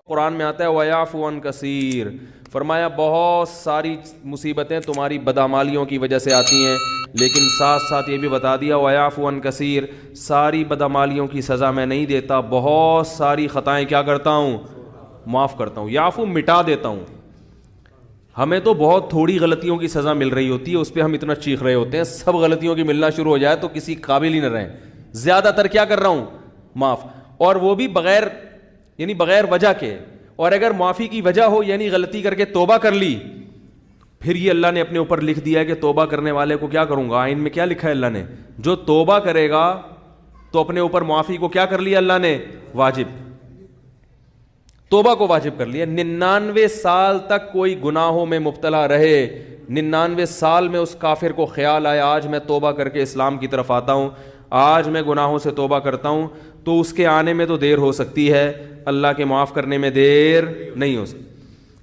قرآن میں آتا ہے وَيَعْفُو عَنْ كَثِيرٍ، فرمایا بہت ساری مصیبتیں تمہاری بدعمالیوں کی وجہ سے آتی ہیں، لیکن ساتھ ساتھ یہ بھی بتا دیا وَيَعْفُو عَنْ كَثِيرٍ، ساری بدعمالیوں کی سزا میں نہیں دیتا، بہت ساری خطائیں کیا کرتا ہوں؟ معاف کرتا ہوں۔ یعفو مٹا دیتا ہوں۔ ہمیں تو بہت تھوڑی غلطیوں کی سزا مل رہی ہوتی ہے، اس پہ ہم اتنا چیخ رہے ہوتے ہیں، سب غلطیوں کی ملنا شروع ہو جائے تو کسی قابل ہی نہ رہیں۔ زیادہ تر کیا کر رہا ہوں؟ معاف، اور وہ بھی بغیر وجہ کے۔ اور اگر معافی کی وجہ ہو، یعنی غلطی کر کے توبہ کر لی، پھر یہ اللہ نے اپنے اوپر لکھ دیا ہے کہ توبہ کرنے والے کو کیا کروں گا۔ آئین میں کیا لکھا ہے اللہ نے؟ جو توبہ کرے گا تو اپنے اوپر معافی کو کیا کر لیا اللہ نے؟ واجب، توبہ کو واجب کر لیا۔ 99 سال تک کوئی گناہوں میں مبتلا رہے، 99 سال میں اس کافر کو خیال آیا آج میں توبہ کر کے اسلام کی طرف آتا ہوں، آج میں گناہوں سے توبہ کرتا ہوں، تو اس کے آنے میں تو دیر ہو سکتی ہے، اللہ کے معاف کرنے میں دیر نہیں ہو سکتی۔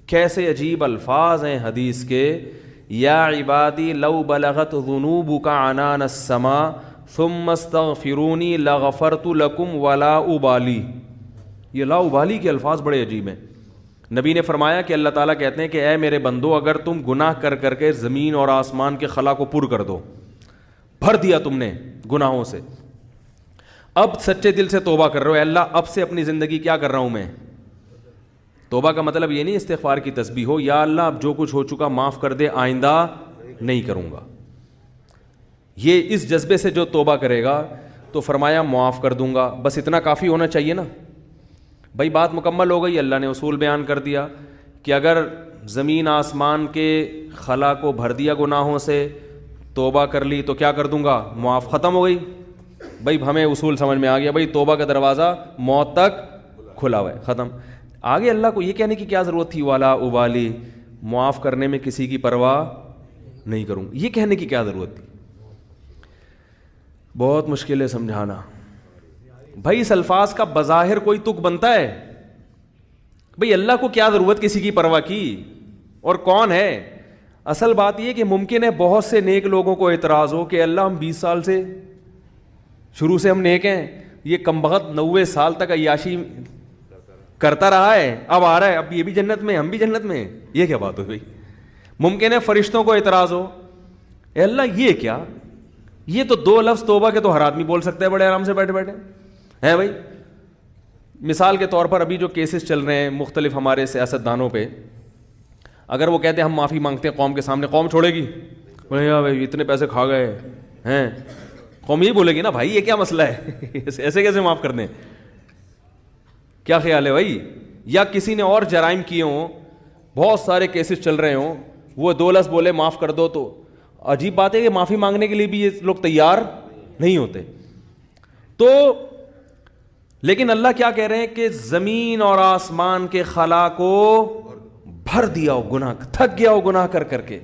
کیسے عجیب الفاظ ہیں حدیث کے، یا عبادی لو بلغت ذنوبک عنان السماء ثم استغفرونی لغفرت لکم ولا ابالی۔ یہ لا ابالی کے الفاظ بڑے عجیب ہیں۔ نبی نے فرمایا کہ اللہ تعالیٰ کہتے ہیں کہ اے میرے بندو، اگر تم گناہ کر کر کے زمین اور آسمان کے خلا کو پر کر دو، بھر دیا تم نے گناہوں سے، اب سچے دل سے توبہ کر رہے ہو، اے اللہ اب سے اپنی زندگی کیا کر رہا ہوں میں؟ توبہ کا مطلب یہ نہیں استغفار کی تسبیح ہو، یا اللہ اب جو کچھ ہو چکا معاف کر دے، آئندہ نہیں کروں گا۔ یہ اس جذبے سے جو توبہ کرے گا تو فرمایا معاف کر دوں گا۔ بس اتنا کافی ہونا چاہیے نا بھائی، بات مکمل ہو گئی۔ اللہ نے اصول بیان کر دیا کہ اگر زمین آسمان کے خلا کو بھر دیا گناہوں سے، توبہ کر لی تو کیا کر دوں گا؟ معاف، ختم ہو گئی بھائی۔ ہمیں اصول سمجھ میں آ گیا بھائی، توبہ کا دروازہ موت تک کھلا ہوا ہے، ختم۔ آگے اللہ کو یہ کہنے کی کیا ضرورت تھی والا ابالی، معاف کرنے میں کسی کی پرواہ نہیں کروں، یہ کہنے کی کیا ضرورت تھی؟ بہت مشکل ہے سمجھانا بھائی۔ اس الفاظ کا بظاہر کوئی تک بنتا ہے بھئی؟ اللہ کو کیا ضرورت کسی کی پرواہ کی؟ اور کون ہے؟ اصل بات یہ کہ ممکن ہے بہت سے نیک لوگوں کو اعتراض ہو کہ اللہ ہم 20 سال سے شروع سے ہم نیک ہیں، یہ کمبخت 90 سال تک عیاشی کرتا رہا ہے، اب آ رہا ہے، اب یہ بھی جنت میں، ہم بھی جنت میں، یہ کیا بات ہو بھائی؟ ممکن ہے فرشتوں کو اعتراض ہو، اے اللہ یہ کیا؟ یہ تو 2 لفظ توبہ کے تو ہر آدمی بول سکتا ہے بڑے آرام سے بیٹھے بیٹھے ہیں بھائی۔ مثال کے طور پر ابھی جو کیسز چل رہے ہیں مختلف ہمارے سیاست دانوں پہ، اگر وہ کہتے ہیں ہم معافی مانگتے ہیں قوم کے سامنے، قوم چھوڑے گی؟ بولے یار بھائی اتنے پیسے کھا گئے ہیں، قوم یہی بولے گی نا بھائی یہ کیا مسئلہ ہے ایسے کیسے معاف کر دیں؟ کیا خیال ہے بھائی؟ یا کسی نے اور جرائم کیے ہوں، بہت سارے کیسز چل رہے ہوں، وہ 2 لفظ بولے معاف کر دو، تو عجیب بات ہے کہ معافی مانگنے کے لیے بھی یہ لوگ تیار نہیں ہوتے۔ تو لیکن اللہ کیا کہہ رہے ہیں کہ زمین اور آسمان کے خلا کو بھر دیا ہو گناہ، تھک گیا ہو گناہ کر کر کے،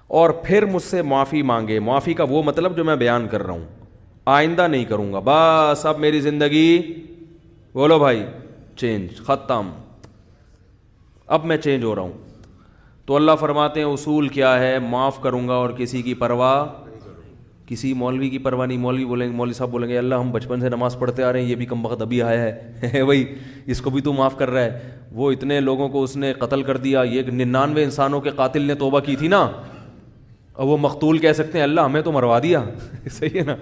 اور پھر مجھ سے معافی مانگے۔ معافی کا وہ مطلب جو میں بیان کر رہا ہوں، آئندہ نہیں کروں گا، بس اب میری زندگی بولو بھائی چینج، ختم، اب میں چینج ہو رہا ہوں۔ تو اللہ فرماتے ہیں اصول کیا ہے؟ معاف کروں گا اور کسی کی پرواہ، کسی مولوی کی پرواہ نہیں۔ مولوی بولیں گے، مولوی صاحب بولیں گے اللہ ہم بچپن سے نماز پڑھتے آ رہے ہیں، یہ بھی کم وقت ابھی آیا ہے بھائی، اس کو بھی تو معاف کر رہا ہے، وہ اتنے لوگوں کو اس نے قتل کر دیا، یہ 99 انسانوں کے قاتل نے توبہ کی تھی نا، اور وہ مقتول کہہ سکتے ہیں اللہ ہمیں تو مروا دیا صحیح ہے نا،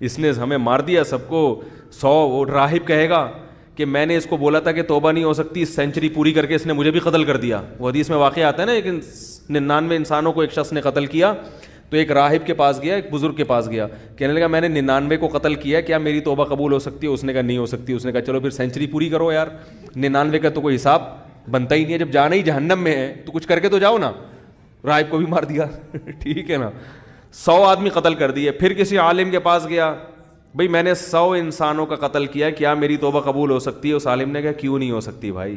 اس نے ہمیں مار دیا سب کو۔ 100 راہب کہے گا کہ میں نے اس کو بولا تھا کہ توبہ نہیں ہو سکتی، سینچری پوری کر کے اس نے مجھے بھی قتل کر دیا۔ وہ حدیث میں واقعہ آتا ہے نا، لیکن 99 انسانوں کو ایک شخص نے قتل کیا، تو ایک راہب کے پاس گیا، ایک بزرگ کے پاس گیا، کہنے لگا میں نے 99 کو قتل کیا، کیا میری توبہ قبول ہو سکتی ہے؟ اس نے کہا نہیں ہو سکتی۔ اس نے کہا چلو پھر سینچری پوری کرو یار، 99 کا تو کوئی حساب بنتا ہی نہیں ہے، جب جانا ہی جہنم میں ہے تو کچھ کر کے تو جاؤ نا۔ راہب کو بھی مار دیا ٹھیک ہے نا، 100 آدمی قتل کر دیے۔ پھر کسی عالم کے پاس گیا، بھئی میں نے 100 انسانوں کا قتل کیا، کیا میری توبہ قبول ہو سکتی ہے؟ اس عالم نے کہا کیوں نہیں ہو سکتی بھائی،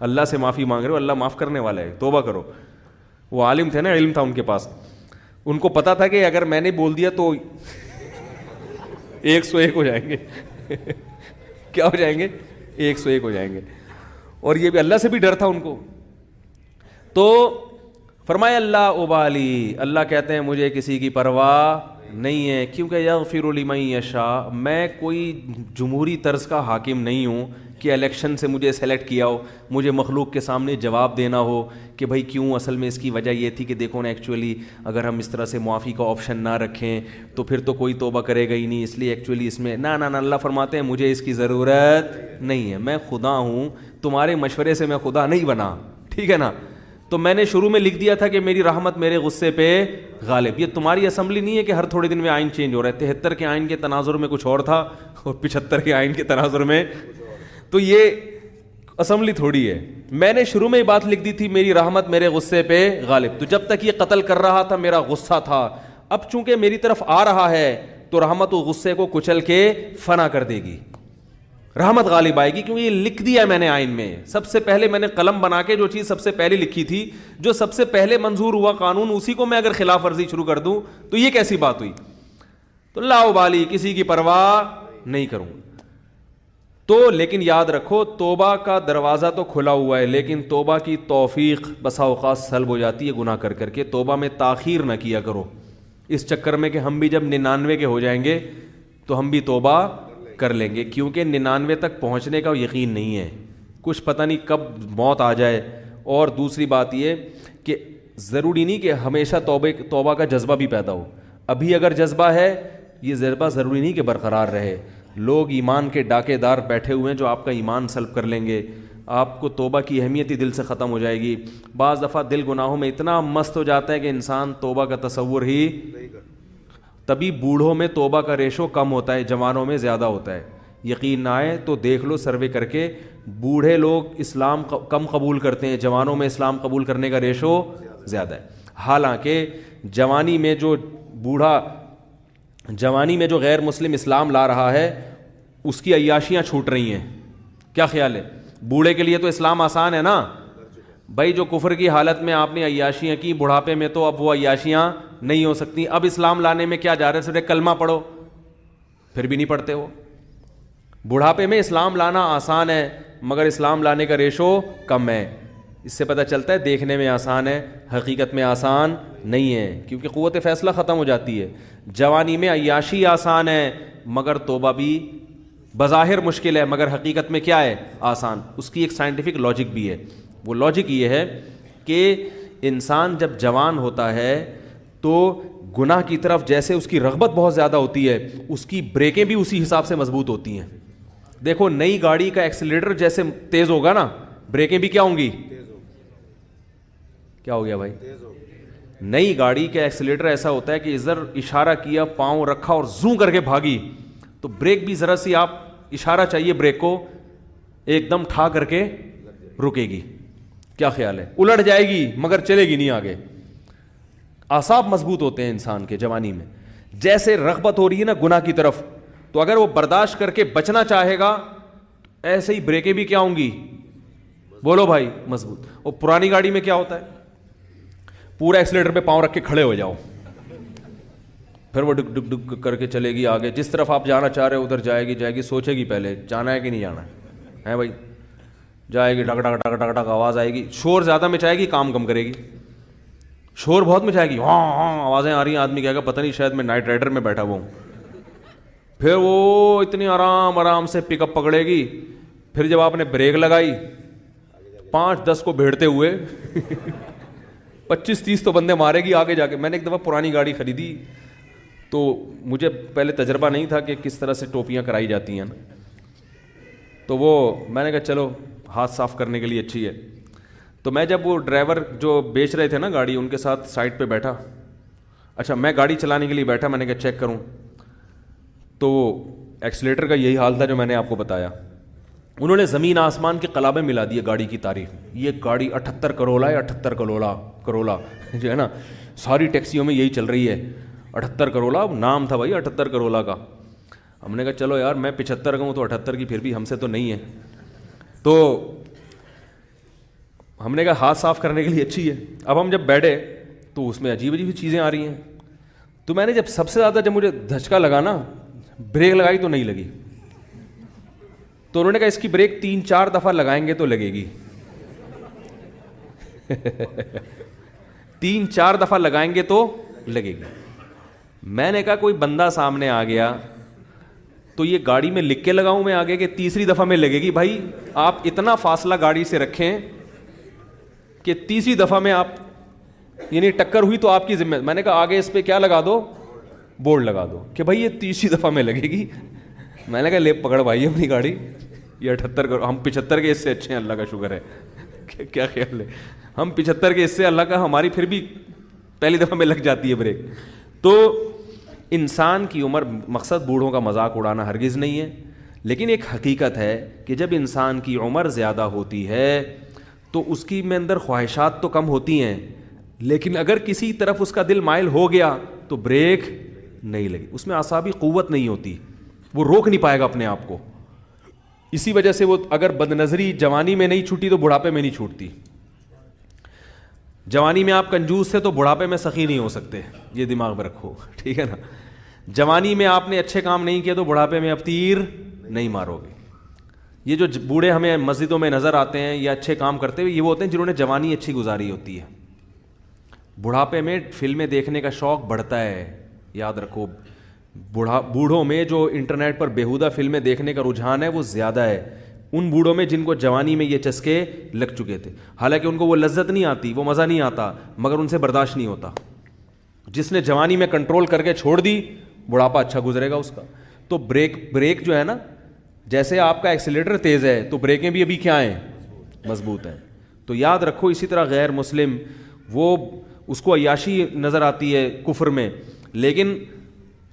اللہ سے معافی مانگ رہے ہو، اللہ معاف کرنے والا ہے، توبہ کرو۔ وہ عالم تھے نا، علم تھا ان کے پاس، ان کو پتا تھا کہ اگر میں نے بول دیا تو 101 ہو جائیں گے کیا ہو جائیں گے؟ 101 ہو جائیں گے، اور یہ بھی اللہ سے بھی ڈر تھا ان کو۔ تو فرمایا اللہ ابالی، اللہ کہتے ہیں مجھے کسی کی پرواہ نہیں ہے, کیونکہ یغفر لمن یشاء, میں کوئی جمہوری طرز کا حاکم نہیں ہوں کہ الیکشن سے مجھے سلیکٹ کیا ہو, مجھے مخلوق کے سامنے جواب دینا ہو کہ بھائی کیوں, اصل میں اس کی وجہ یہ تھی کہ دیکھو نا ایکچولی اگر ہم اس طرح سے معافی کا آپشن نہ رکھیں تو پھر تو کوئی توبہ کرے گا ہی نہیں, اس لیے ایکچولی اس میں نہ اللہ فرماتے ہیں مجھے اس کی ضرورت نہیں ہے, میں خدا ہوں, تمہارے مشورے سے میں خدا نہیں بنا, ٹھیک ہے نا. تو میں نے شروع میں لکھ دیا تھا کہ میری رحمت میرے غصے پہ غالب. یہ تمہاری اسمبلی نہیں ہے کہ ہر تھوڑے دن میں آئین چینج ہو رہا ہے. 73 کے آئین کے تناظر میں کچھ اور تھا اور 75 کے آئین کے تناظر میں, تو یہ اسمبلی تھوڑی ہے. میں نے شروع میں یہ بات لکھ دی تھی میری رحمت میرے غصے پہ غالب. تو جب تک یہ قتل کر رہا تھا میرا غصہ تھا, اب چونکہ میری طرف آ رہا ہے تو رحمت و غصے کو کچل کے فنا کر دے گی, رحمت غالب آئے گی, کیونکہ یہ لکھ دیا ہے میں نے آئین میں. سب سے پہلے میں نے قلم بنا کے جو چیز سب سے پہلے لکھی تھی, جو سب سے پہلے منظور ہوا قانون, اسی کو میں اگر خلاف ورزی شروع کر دوں تو یہ کیسی بات ہوئی. تو لا ابالی, کسی کی پرواہ نہیں کروں. تو لیکن یاد رکھو توبہ کا دروازہ تو کھلا ہوا ہے, لیکن توبہ کی توفیق بسا اوقات سلب ہو جاتی ہے گناہ کر کر کے. توبہ میں تاخیر نہ کیا کرو اس چکر میں کہ ہم بھی جب 99 کے ہو جائیں گے تو ہم بھی توبہ کر لیں گے, کیونکہ 99 تک پہنچنے کا یقین نہیں ہے, کچھ پتہ نہیں کب موت آ جائے. اور دوسری بات یہ کہ ضروری نہیں کہ ہمیشہ توبہ کا جذبہ بھی پیدا ہو. ابھی اگر جذبہ ہے, یہ جذبہ ضروری نہیں کہ برقرار رہے. لوگ ایمان کے ڈاکے دار بیٹھے ہوئے ہیں جو آپ کا ایمان سلب کر لیں گے, آپ کو توبہ کی اہمیت ہی دل سے ختم ہو جائے گی. بعض دفعہ دل گناہوں میں اتنا مست ہو جاتا ہے کہ انسان توبہ کا تصور ہی, تبھی بوڑھوں میں توبہ کا ریشو کم ہوتا ہے, جوانوں میں زیادہ ہوتا ہے. یقین نہ آئے تو دیکھ لو سروے کر کے, بوڑھے لوگ اسلام کم قبول کرتے ہیں, جوانوں میں اسلام قبول کرنے کا ریشو زیادہ ہے. حالانکہ جوانی میں جو غیر مسلم اسلام لا رہا ہے اس کی عیاشیاں چھوٹ رہی ہیں. کیا خیال ہے؟ بوڑھے کے لیے تو اسلام آسان ہے نا بھائی, جو کفر کی حالت میں آپ نے عیاشیاں کی, بڑھاپے میں تو اب وہ عیاشیاں نہیں ہو سکتی. اب اسلام لانے میں کیا جا رہا ہے, صرف کلمہ پڑھو, پھر بھی نہیں پڑھتے ہو. بڑھاپے میں اسلام لانا آسان ہے مگر اسلام لانے کا ریشو کم ہے. اس سے پتہ چلتا ہے دیکھنے میں آسان ہے, حقیقت میں آسان نہیں ہے, کیونکہ قوت فیصلہ ختم ہو جاتی ہے. جوانی میں عیاشی آسان ہے مگر توبہ بھی بظاہر مشکل ہے, مگر حقیقت میں کیا ہے, آسان. اس کی ایک سائنٹیفک لاجک بھی ہے. وہ لاجک یہ ہے کہ انسان جب جوان ہوتا ہے تو گناہ کی طرف جیسے اس کی رغبت بہت زیادہ ہوتی ہے, اس کی بریکیں بھی اسی حساب سے مضبوط ہوتی ہیں. دیکھو نئی گاڑی کا ایکسیلیٹر جیسے تیز ہوگا نا, بریکیں بھی کیا ہوں گی, کیا ہو گیا بھائی, نئی گاڑی کا ایکسیلیٹر ایسا ہوتا ہے کہ ادھر اشارہ کیا, پاؤں رکھا اور زوں کر کے بھاگی, تو بریک بھی ذرا سی آپ اشارہ چاہیے بریک کو, ایک دم ٹھا کر کے رکے گی. کیا خیال ہے, الٹ جائے گی مگر چلے گی نہیں آگے. اعصاب مضبوط ہوتے ہیں انسان کے جوانی میں. جیسے رغبت ہو رہی ہے نا گناہ کی طرف, تو اگر وہ برداشت کر کے بچنا چاہے گا ایسے ہی بریکیں بھی کیا ہوں گی, بولو بھائی, مضبوط. اور پرانی گاڑی میں کیا ہوتا ہے, پورا ایکسیلیٹر پہ پاؤں رکھ کے کھڑے ہو جاؤ, پھر وہ ڈک ڈک ڈک کر کے چلے گی آگے, جس طرف آپ جانا چاہ رہے ہو ادھر جائے گی, سوچے گی پہلے جانا ہے کہ نہیں جانا ہے بھائی, جائے گی, ڈک ڈک ڈک ڈک ڈک آواز آئے گی, شور زیادہ مچائے گی, کام کم کرے گی. شور بہت مچائے گی, ہاں آوازیں آ رہی ہیں, آدمی کہے گا پتہ نہیں شاید میں نائٹ رائڈر میں بیٹھا ہوا ہوں. پھر وہ اتنی آرام سے پک اپ پکڑے گی, پھر جب آپ نے بریک لگائی 5-10 کو بھیڑتے ہوئے 25-30 تو بندے مارے گی آگے جا کے. میں نے ایک دفعہ پرانی گاڑی خریدی تو مجھے پہلے تجربہ نہیں تھا کہ کس طرح سے ٹوپیاں کرائی جاتی ہیں, تو وہ میں نے کہا چلو ہاتھ صاف کرنے کے لیے اچھی ہے. تو میں جب وہ ڈرائیور جو بیچ رہے تھے نا گاڑی, ان کے ساتھ سائڈ پہ بیٹھا, اچھا میں گاڑی چلانے کے لیے بیٹھا, میں نے کہا چیک کروں, تو ایکسیلیٹر کا یہی حال تھا جو میں نے آپ کو بتایا. انہوں نے زمین آسمان کے قلابیں ملا دیے گاڑی کی تعریف. یہ گاڑی 78 کرولا ہے, 78 کرولا جو ہے نا, ساری ٹیکسیوں میں یہی چل رہی ہے 78 کرولا, نام تھا بھائی 78 کرولا کا. ہم نے کہا چلو یار میں 75 کا ہوں تو 78 کی پھر بھی ہم سے تو نہیں ہے. تو ہم نے کہا ہاتھ صاف کرنے کے لیے اچھی ہے. اب ہم جب بیٹھے تو اس میں عجیب عجیب چیزیں آ رہی ہیں. تو میں نے جب سب سے زیادہ جب مجھے دھچکا لگا نا, بریک لگائی تو نہیں لگی. تو انہوں نے کہا اس کی بریک 3-4 دفعہ لگائیں گے تو لگے گی. 3-4 دفعہ لگائیں گے تو لگے گی. میں نے کہا کوئی بندہ سامنے آ گیا تو یہ گاڑی میں لکھ کے لگاؤں میں آگے کہ تیسری دفعہ میں لگے گی؟ بھائی آپ اتنا فاصلہ گاڑی سے رکھیں کہ تیسری دفعہ میں آپ یعنی ٹکر ہوئی تو آپ کی ذمہ. میں نے کہا آگے اس پہ کیا لگا دو, بورڈ لگا دو کہ بھائی یہ تیسری دفعہ میں لگے گی. میں نے کہا لے پکڑ بھائی اپنی گاڑی, یہ 78 کرو, ہم 75 کے اس سے اچھے ہیں, اللہ کا شکر ہے. کیا خیال ہے, ہم 75 کے اس سے, اللہ کا ہماری پھر بھی پہلی دفعہ میں لگ جاتی ہے بریک. تو انسان کی عمر, مقصد بوڑھوں کا مذاق اڑانا ہرگز نہیں ہے, لیکن ایک حقیقت ہے کہ جب انسان کی عمر زیادہ ہوتی ہے تو اس کی میں اندر خواہشات تو کم ہوتی ہیں, لیکن اگر کسی طرف اس کا دل مائل ہو گیا تو بریک نہیں لگی, اس میں اعصابی قوت نہیں ہوتی, وہ روک نہیں پائے گا اپنے آپ کو. اسی وجہ سے وہ اگر بد نظری جوانی میں نہیں چھوٹی تو بڑھاپے میں نہیں چھوٹتی. جوانی میں آپ کنجوس تھے تو بڑھاپے میں سخی نہیں ہو سکتے, یہ دماغ میں رکھو, ٹھیک ہے نا. جوانی میں آپ نے اچھے کام نہیں کیے تو بڑھاپے میں اب تیر نہیں مارو گے. یہ جو بوڑھے ہمیں مسجدوں میں نظر آتے ہیں یا اچھے کام کرتے ہوئے, یہ وہ ہوتے ہیں جنہوں نے جوانی اچھی گزاری ہوتی ہے. بڑھاپے میں فلمیں دیکھنے کا شوق بڑھتا ہے, یاد رکھو. بوڑھوں میں جو انٹرنیٹ پر بیہودہ فلمیں دیکھنے کا رجحان ہے وہ زیادہ ہے ان بوڑھوں میں جن کو جوانی میں یہ چسکے لگ چکے تھے. حالانکہ ان کو وہ لذت نہیں آتی, وہ مزہ نہیں آتا, مگر ان سے برداشت نہیں ہوتا. جس نے جوانی میں کنٹرول کر کے چھوڑ دی, بڑھاپا اچھا گزرے گا اس کا. تو بریک جو ہے نا, جیسے آپ کا ایکسیلیٹر تیز ہے تو بریکیں بھی ابھی کیا ہیں, مضبوط ہیں. تو یاد رکھو. اسی طرح غیر مسلم, وہ اس کو عیاشی نظر آتی ہے کفر میں, لیکن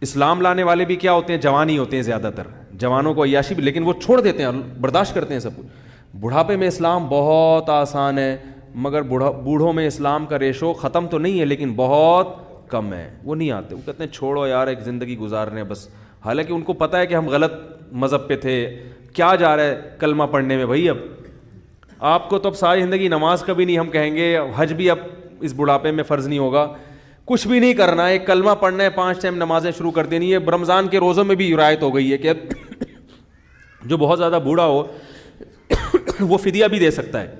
اسلام لانے والے بھی کیا ہوتے ہیں, جوانی ہوتے ہیں زیادہ تر. جوانوں کو عیاشی بھی, لیکن وہ چھوڑ دیتے ہیں, برداشت کرتے ہیں سب کچھ. بڑھاپے میں اسلام بہت آسان ہے, مگر بوڑھوں میں اسلام کا ریشو ختم تو نہیں ہے لیکن بہت کم ہے. وہ نہیں آتے, وہ کہتے ہیں چھوڑو یار ایک زندگی گزارنے بس. حالانکہ ان کو پتہ ہے کہ ہم غلط مذہب پہ تھے. کیا جا رہا ہے کلمہ پڑھنے میں بھائی, اب آپ کو تو اب ساری زندگی نماز کبھی نہیں, ہم کہیں گے حج بھی اب اس بڑھاپے میں فرض نہیں ہوگا. کچھ بھی نہیں کرنا ہے, ایک کلمہ پڑھنا ہے, 5 ٹائم نمازیں شروع کر دینی ہے. رمضان کے روزوں میں بھی رعایت ہو گئی ہے کہ جو بہت زیادہ بوڑھا ہو وہ فدیہ بھی دے سکتا ہے.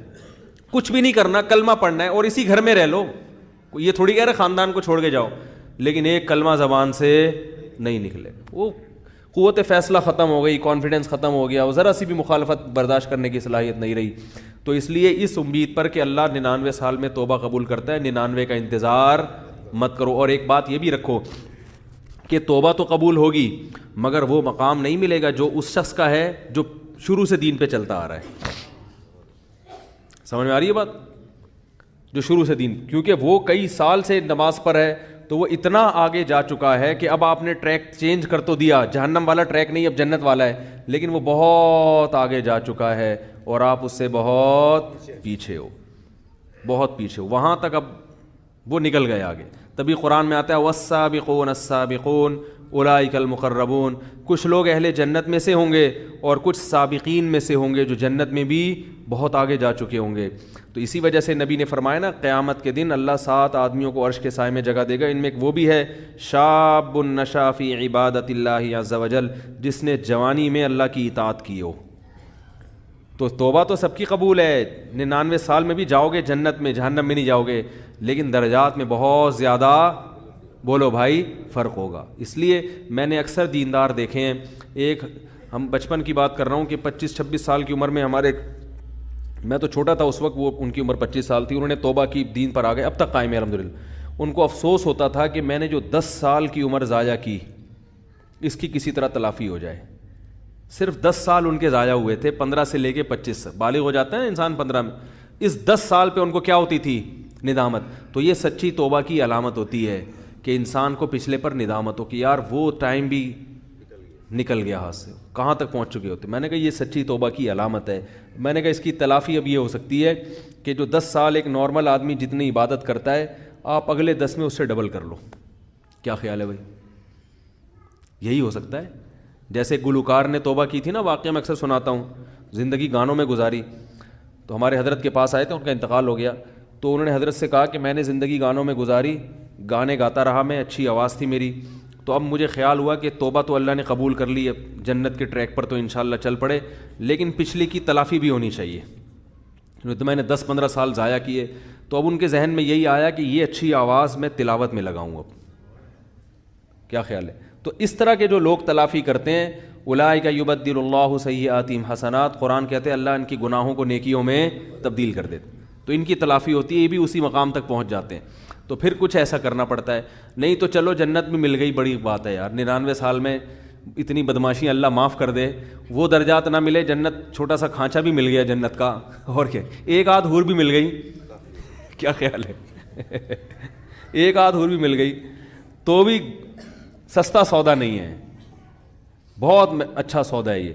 کچھ بھی نہیں کرنا, کلمہ پڑھنا ہے اور اسی گھر میں رہ لو. یہ تھوڑی کہہ رہے خاندان کو چھوڑ کے جاؤ, لیکن ایک کلمہ زبان سے نہیں نکلے. وہ قوت فیصلہ ختم ہو گئی, کانفیڈنس ختم ہو گیا, وہ ذرا سی بھی مخالفت برداشت کرنے کی صلاحیت نہیں رہی. تو اس لیے اس امید پر کہ اللہ 99 سال میں توبہ قبول کرتا ہے, 99 کا انتظار مت کرو. اور ایک بات یہ بھی رکھو کہ توبہ تو قبول ہوگی مگر وہ مقام نہیں ملے گا جو اس شخص کا ہے جو شروع سے دین پہ چلتا آ رہا ہے. سمجھ میں آ رہی ہے بات؟ جو شروع سے دین, کیونکہ وہ کئی سال سے نماز پر ہے تو وہ اتنا آگے جا چکا ہے کہ اب آپ نے ٹریک چینج کر تو دیا, جہنم والا ٹریک نہیں اب جنت والا ہے, لیکن وہ بہت آگے جا چکا ہے اور آپ اس سے بہت پیچھے ہو, بہت پیچھے ہو. وہاں تک اب وہ نکل گئے آگے. تبھی قرآن میں آتا ہے والسابقون السابقون اولئک المقربون. کچھ لوگ اہل جنت میں سے ہوں گے اور کچھ سابقین میں سے ہوں گے جو جنت میں بھی بہت آگے جا چکے ہوں گے. تو اسی وجہ سے نبی نے فرمایا نا, قیامت کے دن اللہ 7 آدمیوں کو عرش کے سائے میں جگہ دے گا. ان میں ایک وہ بھی ہے شاب نشا فی عبادت اللہ عز وجل, جس نے جوانی میں اللہ کی اطاعت کی ہو. تو توبہ تو سب کی قبول ہے, 99 سال میں بھی جاؤ گے جنت میں, جہنم میں نہیں جاؤ گے, لیکن درجات میں بہت زیادہ بولو بھائی فرق ہوگا. اس لیے میں نے اکثر دیندار دیکھے ہیں, ایک ہم بچپن کی بات کر رہا ہوں کہ 25-26 سال کی عمر میں ہمارے, میں تو چھوٹا تھا اس وقت, وہ ان کی عمر 25 سال تھی, انہوں نے توبہ کی, دین پر آ گئے, اب تک قائم ہے الحمدللہ. ان کو افسوس ہوتا تھا کہ میں نے جو 10 سال کی عمر ضائع کی اس کی کسی طرح تلافی ہو جائے. صرف 10 سال ان کے ضائع ہوئے تھے, 15 سے لے کے 25 بالغ ہو جاتا ہے انسان 15 میں. اس 10 سال پہ ان کو کیا ہوتی تھی, ندامت. تو یہ سچی توبہ کی علامت ہوتی ہے کہ انسان کو پچھلے پر ندامت ہو کہ یار وہ ٹائم بھی نکل گیا ہاتھ سے, کہاں تک پہنچ چکے ہوتے. میں نے کہا یہ سچی توبہ کی علامت ہے. میں نے کہا اس کی تلافی اب یہ ہو سکتی ہے کہ جو 10 سال ایک نارمل آدمی جتنی عبادت کرتا ہے, آپ اگلے 10 میں اس سے ڈبل کر لو. کیا خیال ہے بھائی؟ یہی ہو سکتا ہے. جیسے گلوکار نے توبہ کی تھی نا, واقعہ میں اکثر سناتا ہوں, زندگی گانوں میں گزاری. تو ہمارے حضرت کے پاس آئے تھے, ان کا انتقال ہو گیا, تو انہوں نے حضرت سے کہا کہ میں نے زندگی گانوں میں گزاری, گانے گاتا رہا میں, اچھی آواز تھی میری, تو اب مجھے خیال ہوا کہ توبہ تو اللہ نے قبول کر لی, اب جنت کے ٹریک پر تو انشاءاللہ چل پڑے, لیکن پچھلی کی تلافی بھی ہونی چاہیے. تو میں نے 10-15 سال ضائع کیے. تو اب ان کے ذہن میں یہی آیا کہ یہ اچھی آواز میں تلاوت میں لگاؤں. اب کیا خیال ہے؟ تو اس طرح کے جو لوگ تلافی کرتے ہیں، اولئک یبدل اللہ سیئاتہم حسنات، قرآن کہتے ہیں اللہ ان کی گناہوں کو نیکیوں میں تبدیل کر دیتے، تو ان کی تلافی ہوتی ہے، یہ بھی اسی مقام تک پہنچ جاتے ہیں. تو پھر کچھ ایسا کرنا پڑتا ہے. نہیں تو چلو جنت میں مل گئی، بڑی بات ہے یار، 99 سال میں اتنی بدماشی اللہ معاف کر دے، وہ درجات نہ ملے، جنت چھوٹا سا کھانچا بھی مل گیا جنت کا، اور کیا، ایک آدھ حور بھی مل گئی، کیا خیال ہے؟ ایک آدھ حور بھی مل گئی تو بھی سستا سودا نہیں ہے، بہت اچھا سودا ہے یہ.